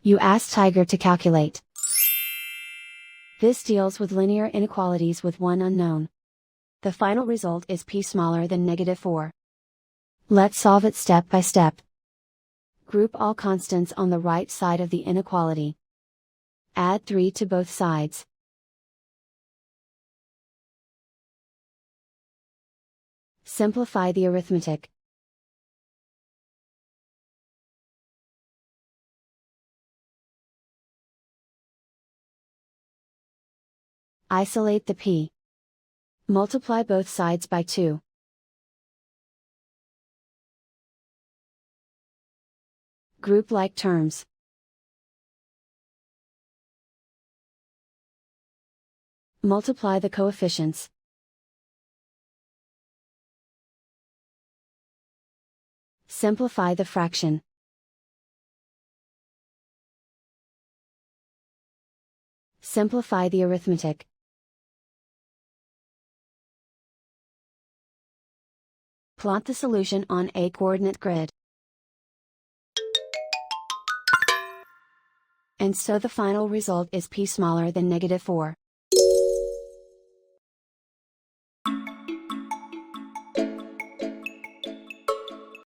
You ask Tiger to calculate. This deals with linear inequalities with one unknown. The final result is p smaller than -4. Let's solve it step by step. Group all constants on the right side of the inequality. Add 3 to both sides. Simplify the arithmetic. Isolate the p. Multiply both sides by 2. Group like terms. Multiply the coefficients. Simplify the fraction. Simplify the arithmetic. Plot the solution on a coordinate grid. And so the final result is p smaller than -4.